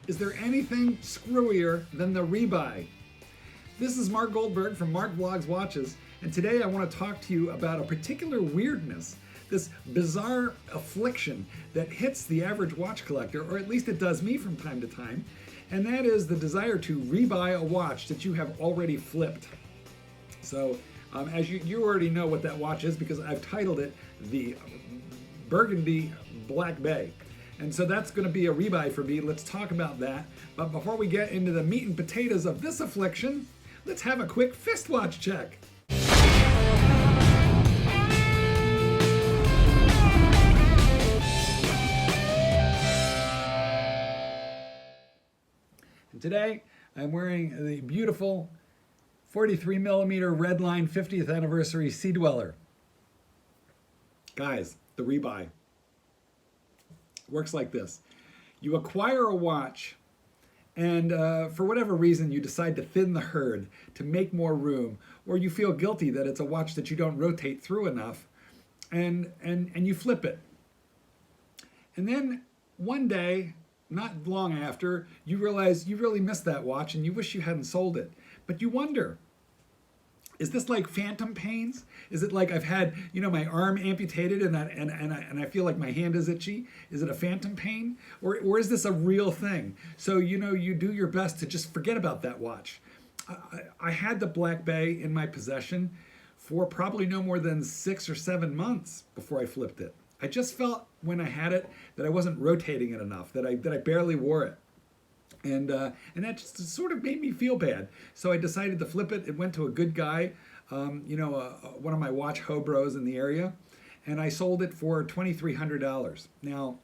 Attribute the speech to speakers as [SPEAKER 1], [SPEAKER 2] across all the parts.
[SPEAKER 1] Is there anything screwier than the rebuy? This is Marc Goldberg from Marc Vlogs Watches, and today I want to talk to you about a particular weirdness, this bizarre affliction that hits the average watch collector, or at least it does me from time to time, and that is the desire to rebuy a watch that you have already flipped. So, as you already know what that watch is because I've titled it the Burgundy Black Bay. And so that's going to be a rebuy for me. Let's talk about that. But before we get into the meat and potatoes of this affliction, let's have a quick fist watch check. And today I'm wearing the beautiful 43 millimeter Redline 50th anniversary Sea Dweller. Guys, the rebuy works like this. You acquire a watch and for whatever reason you decide to thin the herd to make more room, or you feel guilty that it's a watch that you don't rotate through enough, and you flip it. And then one day, not long after, you realize you really missed that watch and you wish you hadn't sold it. But you wonder, is this like phantom pains? Is it like I've had, my arm amputated and I feel like my hand is itchy? Is it a phantom pain? Or is this a real thing? So, you do your best to just forget about that watch. I had the Black Bay in my possession for probably no more than 6 or 7 months before I flipped it. I just felt when I had it that I wasn't rotating it enough, that I barely wore it. And that just sort of made me feel bad. So I decided to flip it. It went to a good guy, one of my watch hobros in the area, and I sold it for $2,300. Now,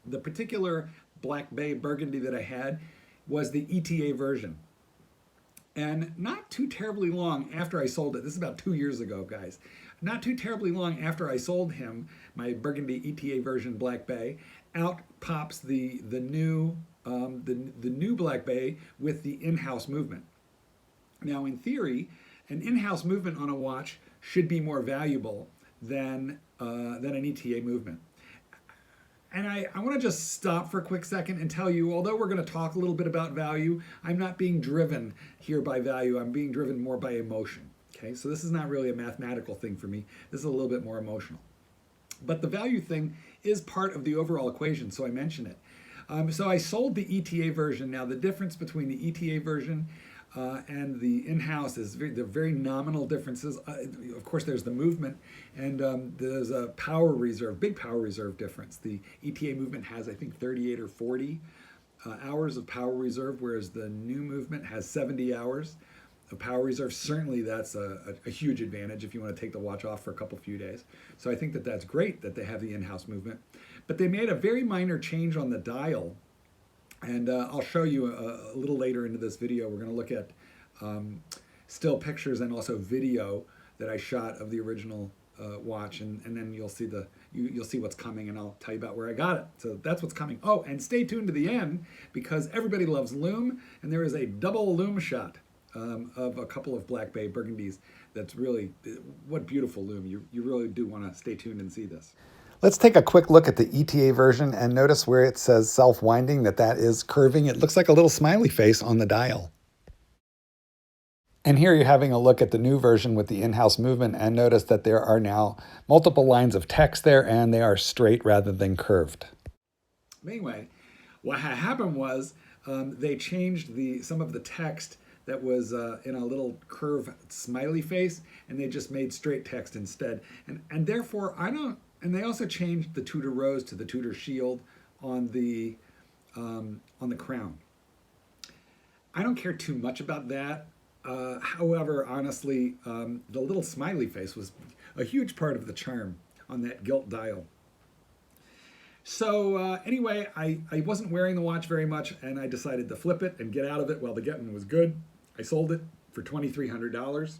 [SPEAKER 1] the particular Black Bay Burgundy that I had was the ETA version. And not too terribly long after I sold it, this is about 2 years ago, guys, not too terribly long after I sold him my Burgundy ETA version Black Bay, out pops the new Black Bay with the in-house movement. Now, in theory, an in-house movement on a watch should be more valuable than an ETA movement. And I want to just stop for a quick second and tell you, although we're going to talk a little bit about value, I'm not being driven here by value. I'm being driven more by emotion. Okay, so this is not really a mathematical thing for me. This is a little bit more emotional. But the value thing is part of the overall equation, so I mention it. So I sold the ETA version. Now, the difference between the ETA version and the in-house is they're very nominal differences. Of course, there's the movement, and there's a power reserve, big power reserve difference. The ETA movement has, I think, 38 or 40 hours of power reserve, whereas the new movement has 70 hours of power reserve. Certainly, that's a huge advantage if you want to take the watch off for a few days. So I think that that's great that they have the in-house movement. But they made a very minor change on the dial, and I'll show you a little later into this video. We're going to look at still pictures and also video that I shot of the original watch, and then you'll see you'll see what's coming, and I'll tell you about where I got it. So that's what's coming. Oh, and stay tuned to the end because everybody loves lume, and there is a double lume shot of a couple of Black Bay Burgundies. That's really, what beautiful lume. You really do want to stay tuned and see this. Let's take a quick look at the ETA version and notice where it says self-winding, that is curving. It looks like a little smiley face on the dial. And here you're having a look at the new version with the in-house movement, and notice that there are now multiple lines of text there, and they are straight rather than curved. Anyway, what happened was they changed some of the text that was in a little curved smiley face, and they just made straight text instead. And therefore, and they also changed the Tudor Rose to the Tudor Shield on the crown. I don't care too much about that. However, honestly, the little smiley face was a huge part of the charm on that gilt dial. So anyway, I wasn't wearing the watch very much, and I decided to flip it and get out of it while the getting was good. I sold it for $2,300.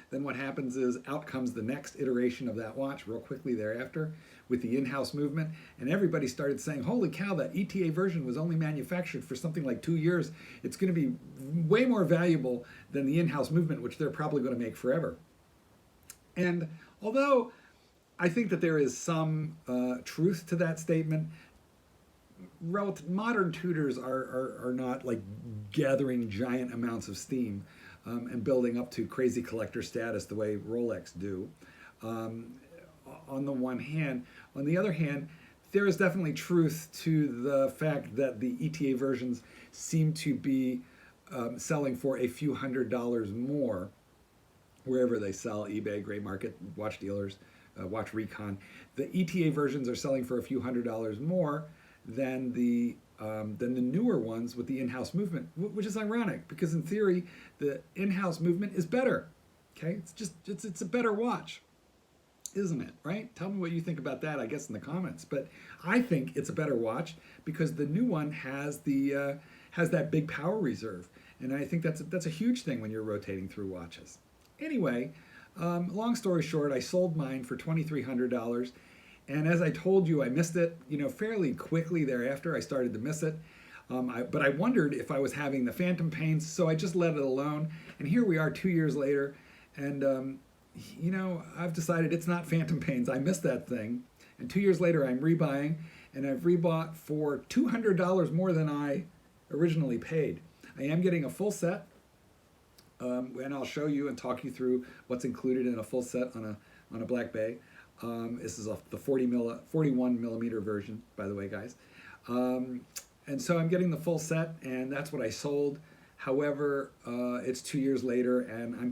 [SPEAKER 1] Then what happens is out comes the next iteration of that watch real quickly thereafter with the in-house movement, and everybody started saying, holy cow, that ETA version was only manufactured for something like 2 years. It's going to be way more valuable than the in-house movement, which they're probably going to make forever. And although I think that there is some truth to that statement, modern Tudors are not like gathering giant amounts of steam and building up to crazy collector status the way Rolex do. Um, on the one hand, on the other hand, there is definitely truth to the fact that the ETA versions seem to be selling for a few $100s more wherever they sell, eBay, gray market, watch dealers, watch recon. The ETA versions are selling for a few $100s more than the newer ones with the in-house movement, which is ironic because in theory the in-house movement is better. Okay, it's a better watch, isn't it? Right? Tell me what you think about that. I guess in the comments. But I think it's a better watch because the new one has the has that big power reserve, and I think that's a huge thing when you're rotating through watches. Anyway, long story short, I sold mine for $2,300. And as I told you, I missed it, fairly quickly thereafter. I started to miss it. But I wondered if I was having the phantom pains, so I just let it alone. And here we are 2 years later, and I've decided it's not phantom pains. I missed that thing. And 2 years later, I'm rebuying, and I've rebought for $200 more than I originally paid. I am getting a full set, and I'll show you and talk you through what's included in a full set on a Black Bay. This is the 41 millimeter version, by the way, guys. And so I'm getting the full set, and that's what I sold. However, it's 2 years later, and I'm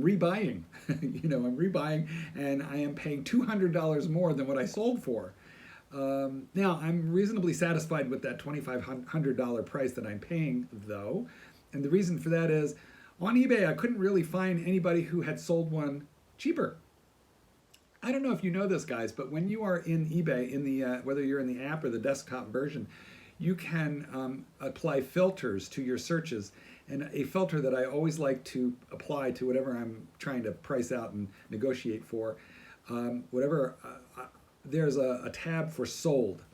[SPEAKER 1] rebuying. I'm rebuying, and I am paying $200 more than what I sold for. Now, I'm reasonably satisfied with that $2,500 price that I'm paying, though. And the reason for that is, on eBay, I couldn't really find anybody who had sold one cheaper. I don't know if you know this, guys, but when you are in eBay, whether you're in the app or the desktop version, you can apply filters to your searches. And a filter that I always like to apply to whatever I'm trying to price out and negotiate for, there's a tab for sold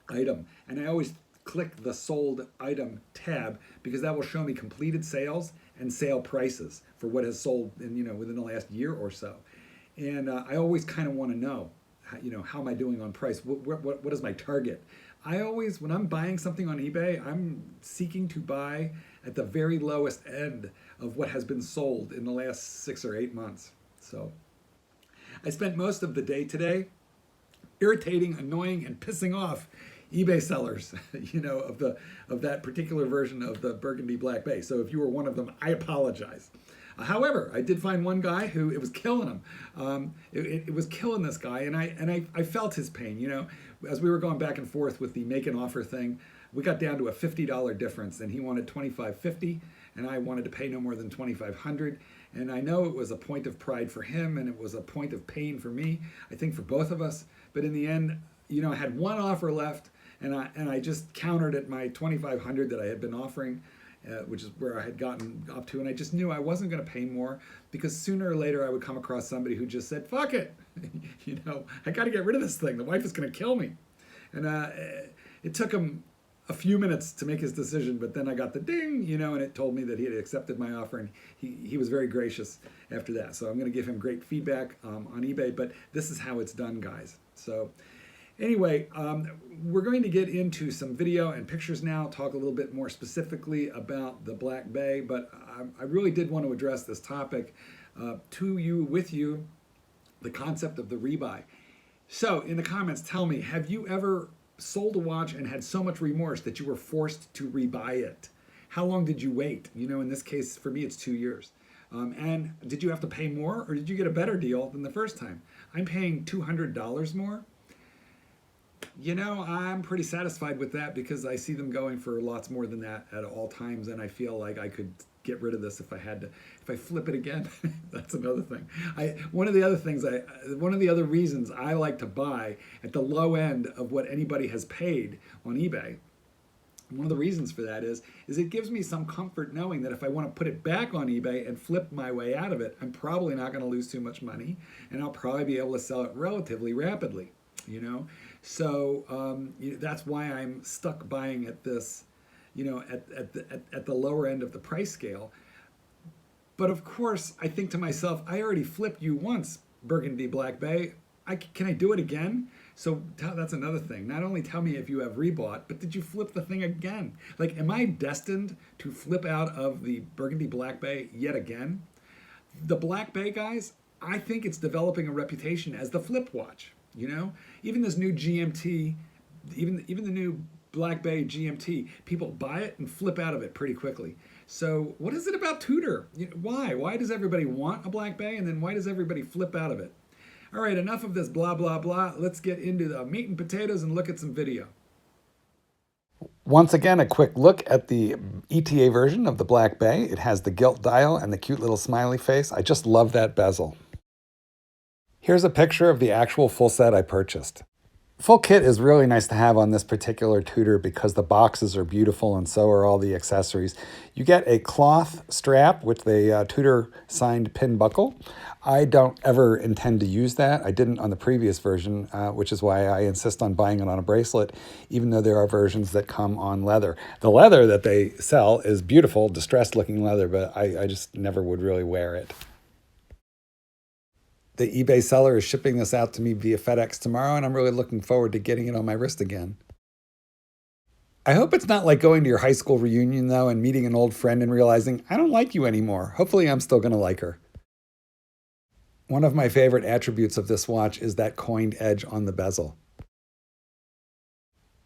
[SPEAKER 1] item. And I always click the sold item tab because that will show me completed sales and sale prices for what has sold within the last year or so. And I always kind of want to know, how am I doing on price? What is my target? I always, when I'm buying something on eBay, I'm seeking to buy at the very lowest end of what has been sold in the last 6 or 8 months. So I spent most of the day today irritating, annoying, and pissing off eBay sellers, of that particular version of the Burgundy Black Bay. So if you were one of them, I apologize. However, I did find one guy who it was killing him. It was killing this guy, and I felt his pain. As we were going back and forth with the make an offer thing, we got down to a $50 difference, and he wanted $2,550, and I wanted to pay no more than $2,500. And I know it was a point of pride for him, and it was a point of pain for me. I think for both of us. But in the end, I had one offer left, and I just countered at my $2,500 that I had been offering. Which is where I had gotten up to, and I just knew I wasn't going to pay more because sooner or later I would come across somebody who just said, fuck it, I got to get rid of this thing. The wife is going to kill me. And it took him a few minutes to make his decision, but then I got the ding, and it told me that he had accepted my offer, and he was very gracious after that. So I'm going to give him great feedback on eBay, but this is how it's done, guys. So anyway, we're going to get into some video and pictures now, talk a little bit more specifically about the Black Bay, but I really did want to address this topic with you, the concept of the rebuy. So in the comments, tell me, have you ever sold a watch and had so much remorse that you were forced to rebuy it? How long did you wait? In this case, for me, it's 2 years. And did you have to pay more, or did you get a better deal than the first time? I'm paying $200 more. I'm pretty satisfied with that because I see them going for lots more than that at all times, and I feel like I could get rid of this if I had to. If I flip it again, that's another thing. One of the other reasons I like to buy at the low end of what anybody has paid on eBay. One of the reasons for that is it gives me some comfort knowing that if I want to put it back on eBay and flip my way out of it, I'm probably not going to lose too much money, and I'll probably be able to sell it relatively rapidly. So that's why I'm stuck buying at this, at the lower end of the price scale. But of course, I think to myself, I already flipped you once, Burgundy Black Bay. Can I do it again? So that's another thing. Not only tell me if you have rebought, but did you flip the thing again? Like, am I destined to flip out of the Burgundy Black Bay yet again? The Black Bay, guys, I think it's developing a reputation as the flip watch. You know, even this new GMT, even the new Black Bay GMT, people buy it and flip out of it pretty quickly. So what is it about Tudor? Why? Why does everybody want a Black Bay, and then why does everybody flip out of it? All right, enough of this blah, blah, blah. Let's get into the meat and potatoes and look at some video. Once again, a quick look at the ETA version of the Black Bay. It has the gilt dial and the cute little smiley face. I just love that bezel. Here's a picture of the actual full set I purchased. Full kit is really nice to have on this particular Tudor because the boxes are beautiful and so are all the accessories. You get a cloth strap with a Tudor signed pin buckle. I don't ever intend to use that. I didn't on the previous version, which is why I insist on buying it on a bracelet, even though there are versions that come on leather. The leather that they sell is beautiful, distressed looking leather, but I just never would really wear it. The eBay seller is shipping this out to me via FedEx tomorrow, and I'm really looking forward to getting it on my wrist again. I hope it's not like going to your high school reunion, though, and meeting an old friend and realizing, I don't like you anymore. Hopefully I'm still going to like her. One of my favorite attributes of this watch is that coined edge on the bezel.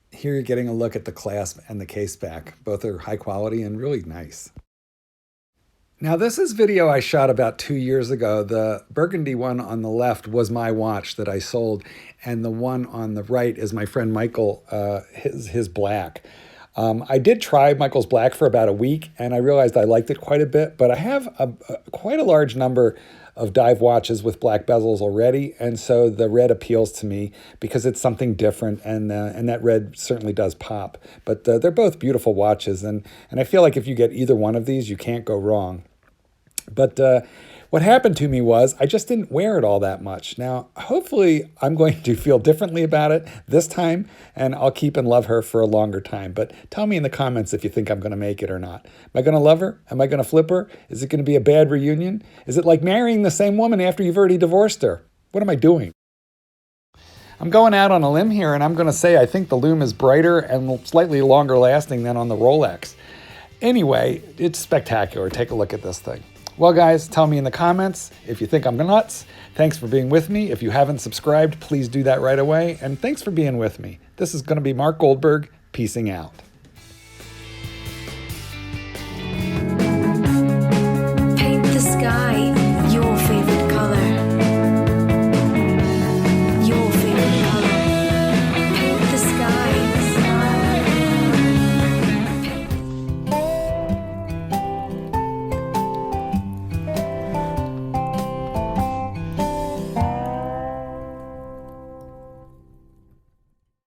[SPEAKER 1] Here you're getting a look at the clasp and the case back. Both are high quality and really nice. Now, this is video I shot about 2 years ago. The burgundy one on the left was my watch that I sold, and the one on the right is my friend Michael, his black. I did try Michael's black for about a week, and I realized I liked it quite a bit, but I have quite a large number of dive watches with black bezels already, and so the red appeals to me because it's something different, and that red certainly does pop. But they're both beautiful watches, and I feel like if you get either one of these, you can't go wrong. But what happened to me was I just didn't wear it all that much. Now, hopefully I'm going to feel differently about it this time, and I'll keep and love her for a longer time. But tell me in the comments if you think I'm going to make it or not. Am I going to love her? Am I going to flip her? Is it going to be a bad reunion? Is it like marrying the same woman after you've already divorced her? What am I doing? I'm going out on a limb here, and I'm going to say I think the lume is brighter and slightly longer lasting than on the Rolex. Anyway, it's spectacular. Take a look at this thing. Well, guys, tell me in the comments if you think I'm nuts. Thanks for being with me. If you haven't subscribed, please do that right away. And thanks for being with me. This is going to be Marc Goldberg, peacing out.